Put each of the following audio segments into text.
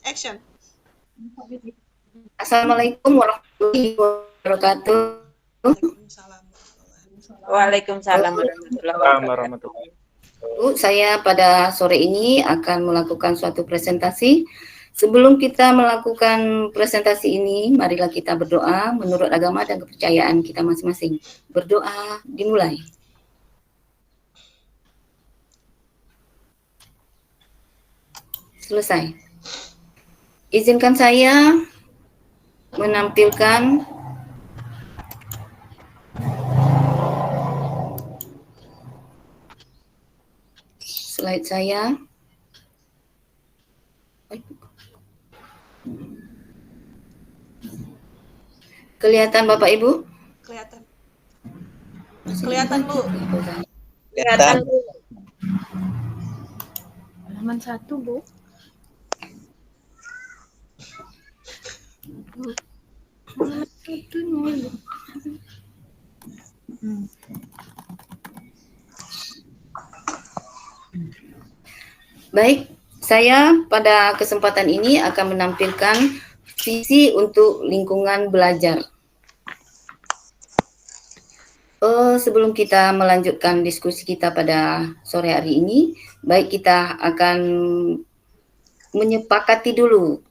Action. Assalamualaikum warahmatullahi wabarakatuh. Waalaikumsalam. Waalaikumsalam warahmatullahi wabarakatuh. Bu, saya pada sore ini akan melakukan suatu presentasi. Sebelum kita melakukan presentasi ini, marilah kita berdoa menurut agama dan kepercayaan kita masing-masing. Berdoa dimulai. Selesai. Izinkan saya menampilkan slide saya. Kelihatan Bapak Ibu? Kelihatan. Kelihatan, Bu. Kelihatan. Halaman 1, Bu. Halaman 1 Baik, saya pada kesempatan ini akan menampilkan visi untuk lingkungan belajar. Sebelum kita melanjutkan diskusi kita pada sore hari ini, baik kita akan menyepakati dulu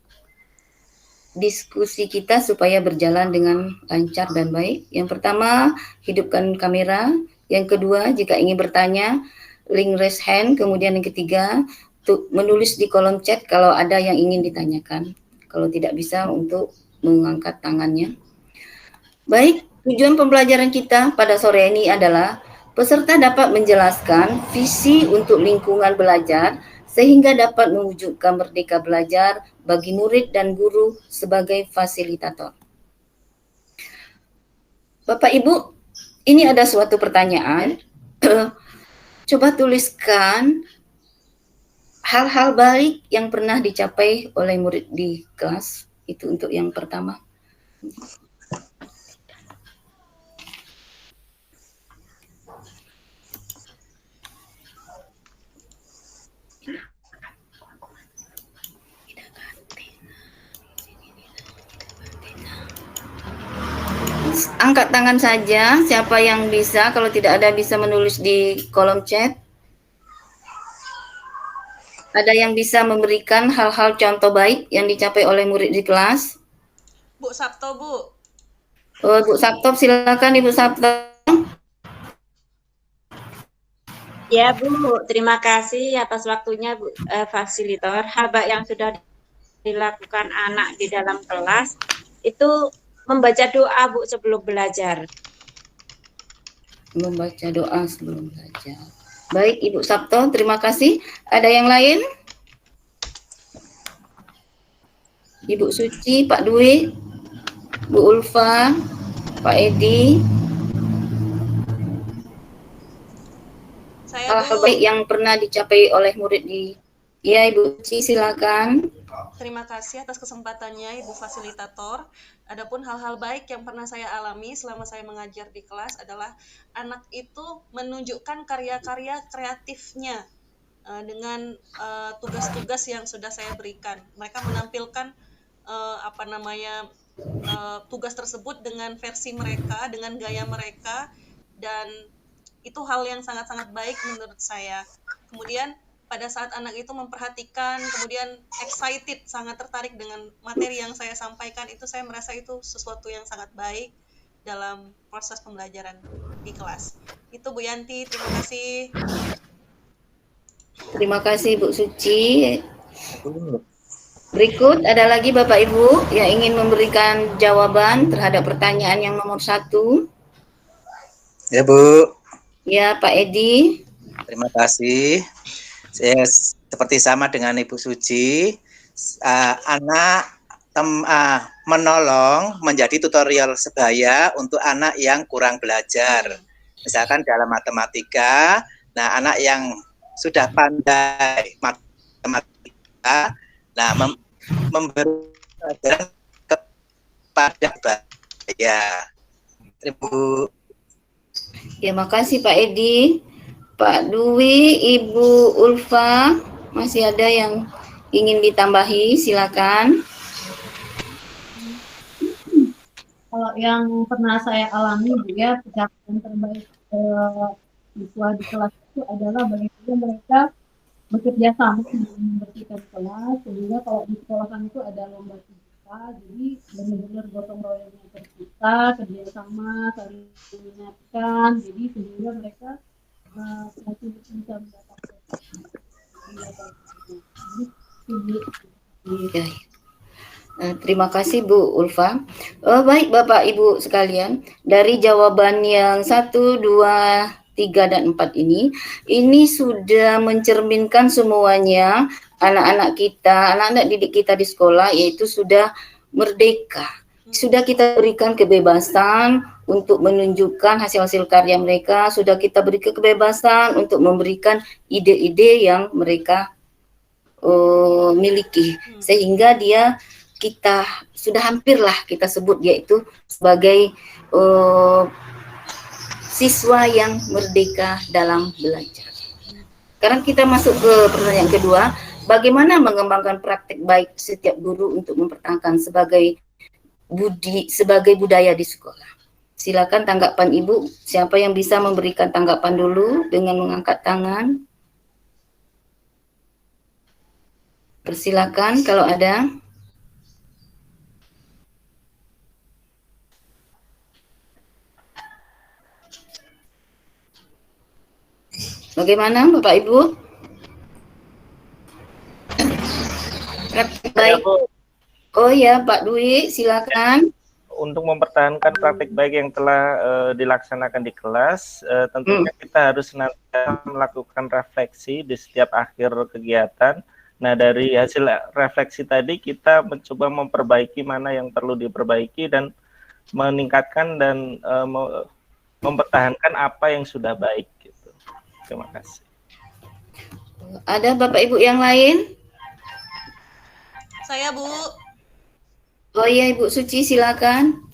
diskusi kita supaya berjalan dengan lancar dan baik. Yang pertama, hidupkan kamera. Yang kedua, jika ingin bertanya, link raise hand. Kemudian yang ketiga, menulis di kolom chat kalau ada yang ingin ditanyakan. Kalau tidak bisa, untuk mengangkat tangannya. Baik, tujuan pembelajaran kita pada sore ini adalah peserta dapat menjelaskan visi untuk lingkungan belajar sehingga dapat mewujudkan merdeka belajar bagi murid dan guru sebagai fasilitator. Bapak Ibu, ini ada suatu pertanyaan. Coba tuliskan hal-hal baik yang pernah dicapai oleh murid di kelas. Itu untuk yang pertama. Angkat tangan saja, siapa yang bisa. Kalau tidak ada, bisa menulis di kolom chat. Ada yang bisa memberikan hal-hal contoh baik yang dicapai oleh murid di kelas? Bu Sabto, Bu. Bu Sabto, silakan Ibu Sabto. Ya Bu, terima kasih atas waktunya Bu fasilitator. Hal baik yang sudah dilakukan anak di dalam kelas itu membaca doa Bu sebelum belajar. Membaca doa sebelum belajar. Baik Ibu Sabto, terima kasih. Ada yang lain? Ibu Suci, Pak Dwi, Bu Ulfa, Pak Edi. Hal-hal baik yang pernah dicapai oleh murid di... Ya Ibu Suci, silakan. Terima kasih atas kesempatannya Ibu Fasilitator. Adapun hal-hal baik yang pernah saya alami selama saya mengajar di kelas adalah anak itu menunjukkan karya-karya kreatifnya dengan tugas-tugas yang sudah saya berikan. Mereka menampilkan tugas tersebut dengan versi mereka, dengan gaya mereka, dan itu hal yang sangat-sangat baik menurut saya. Kemudian pada saat anak itu memperhatikan, kemudian excited, sangat tertarik dengan materi yang saya sampaikan, itu saya merasa itu sesuatu yang sangat baik dalam proses pembelajaran di kelas. Itu Bu Yanti, terima kasih. Terima kasih Bu Suci. Berikut ada lagi Bapak Ibu yang ingin memberikan jawaban terhadap pertanyaan yang nomor 1. Ya Bu. Ya Pak Edi. Terima kasih. Saya seperti sama dengan Ibu Suci, anak menolong menjadi tutorial sebaya untuk anak yang kurang belajar. Misalkan dalam matematika, nah anak yang sudah pandai matematika, nah memberi pelajaran kepada saya. Ibu. Ya, makasih Pak Edi. Pak Dwi, Ibu Ulfa, masih ada yang ingin ditambahi, silakan. Kalau yang pernah saya alami Bu ya, pencapaian terbaik siswa di kelas itu adalah bagaimana mereka bekerja sama dengan membersihkan kelas, sehingga kalau di sekolah kan itu ada lomba fisika, jadi benar-benar gotong royongnya tercipta, kerjasama, saling mengingatkan, jadi sehingga mereka masih bisa mendapatkan Ya. Terima kasih Bu Ulfa. Baik Bapak Ibu sekalian, dari jawaban yang 1, 2, 3, dan 4 ini sudah mencerminkan semuanya anak-anak kita, anak-anak didik kita di sekolah, yaitu sudah merdeka. Sudah kita berikan kebebasan untuk menunjukkan hasil-hasil karya mereka, sudah kita beri kebebasan untuk memberikan ide-ide yang mereka miliki, sehingga kita sudah hampirlah kita sebut yaitu sebagai siswa yang merdeka dalam belajar. Sekarang kita masuk ke pertanyaan kedua, bagaimana mengembangkan praktik baik setiap guru untuk mempertahankan sebagai budaya di sekolah. Silakan tanggapan Ibu, siapa yang bisa memberikan tanggapan dulu dengan mengangkat tangan? Persilakan kalau ada. Bagaimana Bapak Ibu? Praktik baik. Oh ya Pak Dwi, silakan. Untuk mempertahankan praktik baik yang telah dilaksanakan di kelas, tentunya kita harus senantiasa melakukan refleksi di setiap akhir kegiatan. Nah, dari hasil refleksi tadi kita mencoba memperbaiki mana yang perlu diperbaiki dan meningkatkan dan mempertahankan apa yang sudah baik. Gitu. Terima kasih. Ada Bapak Ibu yang lain? Saya Bu. Oh iya Ibu Suci, silakan.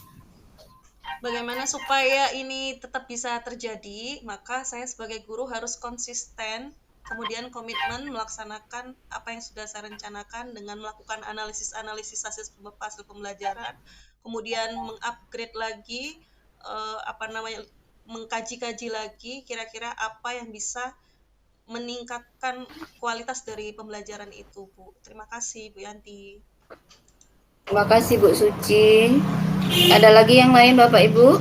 Bagaimana supaya ini tetap bisa terjadi, maka saya sebagai guru harus konsisten, kemudian komitmen melaksanakan apa yang sudah saya rencanakan dengan melakukan analisis hasil pembelajaran, kemudian mengupgrade lagi, mengkaji-kaji lagi kira-kira apa yang bisa meningkatkan kualitas dari pembelajaran itu, Bu. Terima kasih, Bu Yanti. Terima kasih Bu Suci. Ada lagi yang lain Bapak Ibu?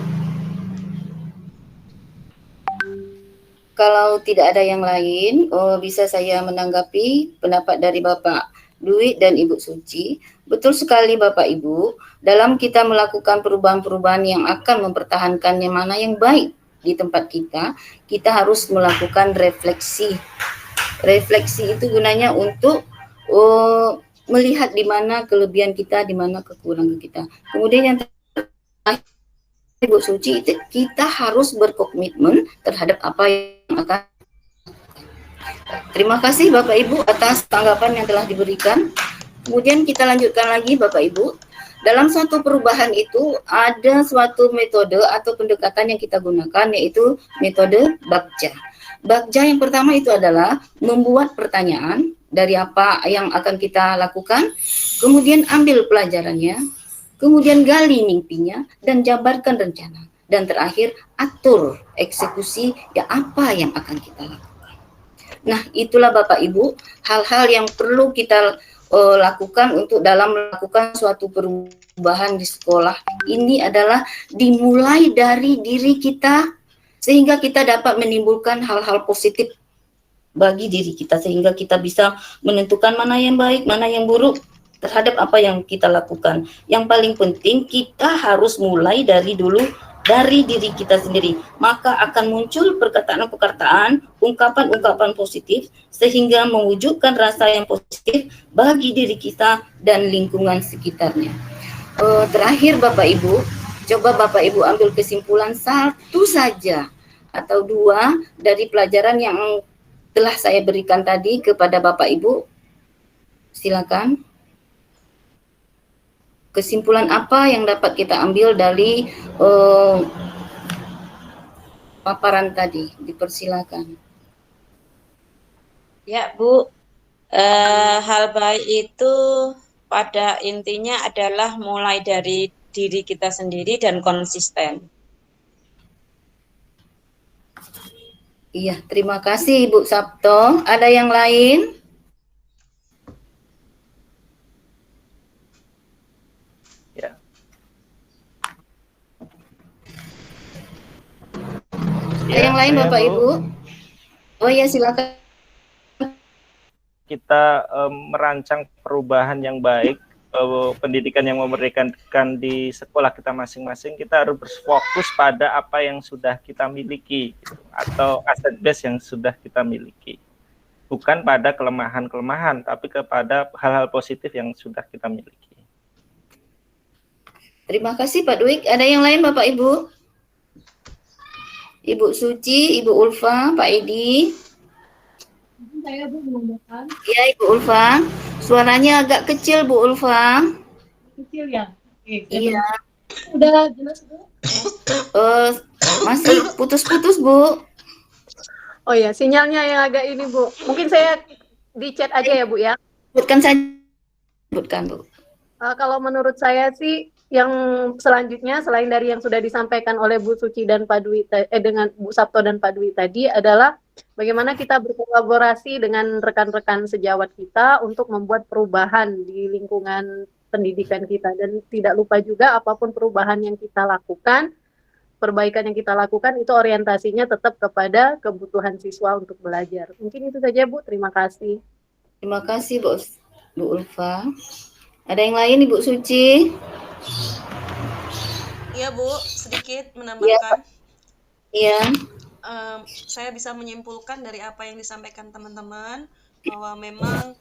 Kalau tidak ada yang lain, bisa saya menanggapi pendapat dari Bapak Dwi dan Ibu Suci. Betul sekali Bapak Ibu, dalam kita melakukan perubahan-perubahan yang akan mempertahankan yang mana yang baik di tempat kita harus melakukan refleksi. Refleksi itu gunanya untuk melihat di mana kelebihan kita, di mana kekurangan kita. Kemudian yang terakhir, Ibu Suci, kita harus berkomitmen terhadap apa yang akan. Terima kasih Bapak Ibu atas tanggapan yang telah diberikan. Kemudian kita lanjutkan lagi Bapak Ibu. Dalam suatu perubahan itu ada suatu metode atau pendekatan yang kita gunakan, yaitu metode Bagja. Bagja yang pertama itu adalah membuat pertanyaan dari apa yang akan kita lakukan, kemudian ambil pelajarannya, kemudian gali mimpinya, dan jabarkan rencana. Dan terakhir, atur eksekusi ya apa yang akan kita lakukan. Nah, itulah Bapak Ibu, hal-hal yang perlu kita lakukan untuk dalam melakukan suatu perubahan di sekolah. Ini adalah dimulai dari diri kita, sehingga kita dapat menimbulkan hal-hal positif bagi diri kita, sehingga kita bisa menentukan mana yang baik, mana yang buruk terhadap apa yang kita lakukan. Yang paling penting kita harus mulai dari diri kita sendiri. Maka akan muncul perkataan-perkataan, ungkapan-ungkapan positif, sehingga mewujudkan rasa yang positif bagi diri kita dan lingkungan sekitarnya. Terakhir Bapak Ibu, coba Bapak Ibu ambil kesimpulan satu saja atau dua dari pelajaran yang telah saya berikan tadi kepada Bapak Ibu. Silakan. Kesimpulan apa yang dapat kita ambil dari paparan tadi? Dipersilakan. Ya, Bu. Hal baik itu pada intinya adalah mulai dari diri kita sendiri dan konsisten. Iya, terima kasih Ibu Sabto. Ada yang lain? Ya. Ada yang lain Bapak Ibu? Oh ya, silakan. Kita merancang perubahan yang baik, pendidikan yang memerdekakan di sekolah kita masing-masing, kita harus berfokus pada apa yang sudah kita miliki gitu, atau aset base yang sudah kita miliki, bukan pada kelemahan-kelemahan, tapi kepada hal-hal positif yang sudah kita miliki. Terima kasih Pak Dwik. Ada yang lain Bapak Ibu? Ibu Suci, Ibu Ulfa, Pak Edi. Saya Bu menambahkan. Iya Ibu Ulfa. Suaranya agak kecil Bu Ulfa. Kecil ya? Oke, Iya. Udah jelas Bu? Masih putus-putus Bu. Oh ya, sinyalnya yang agak ini Bu. Mungkin saya di chat aja ya Bu ya. Sebutkan saja. Sebutkan Bu. Kalau menurut saya sih yang selanjutnya selain dari yang sudah disampaikan oleh Bu Suci dan Pak Dwi dengan Bu Sabto dan Pak Dwi tadi adalah bagaimana kita berkolaborasi dengan rekan-rekan sejawat kita untuk membuat perubahan di lingkungan pendidikan kita, dan tidak lupa juga apapun perubahan yang kita lakukan, perbaikan yang kita lakukan itu orientasinya tetap kepada kebutuhan siswa untuk belajar. Mungkin itu saja Bu, terima kasih. Terima kasih Bu Ulfa. Ada yang lain Ibu Suci? Iya Bu, sedikit menambahkan. Iya. Saya bisa menyimpulkan dari apa yang disampaikan teman-teman bahwa memang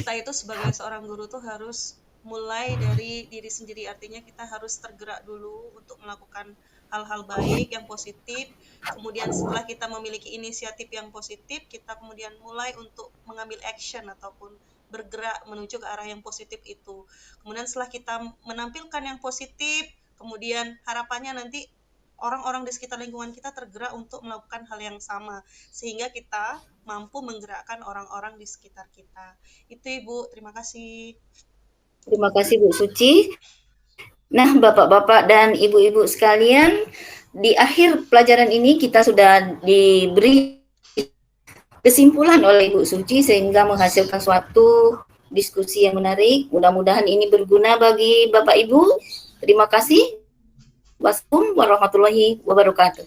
kita itu sebagai seorang guru tuh harus mulai dari diri sendiri, artinya kita harus tergerak dulu untuk melakukan hal-hal baik yang positif. Kemudian setelah kita memiliki inisiatif yang positif, kita kemudian mulai untuk mengambil action ataupun bergerak menuju ke arah yang positif itu. Kemudian setelah kita menampilkan yang positif, kemudian harapannya nanti orang-orang di sekitar lingkungan kita tergerak untuk melakukan hal yang sama, sehingga kita mampu menggerakkan orang-orang di sekitar kita. Itu Ibu, terima kasih. Terima kasih Bu Suci. Nah, Bapak-bapak dan Ibu-ibu sekalian, di akhir pelajaran ini kita sudah diberi kesimpulan oleh Ibu Suci sehingga menghasilkan suatu diskusi yang menarik. Mudah-mudahan ini berguna bagi Bapak Ibu. Terima kasih. Wassalamualaikum warahmatullahi wabarakatuh.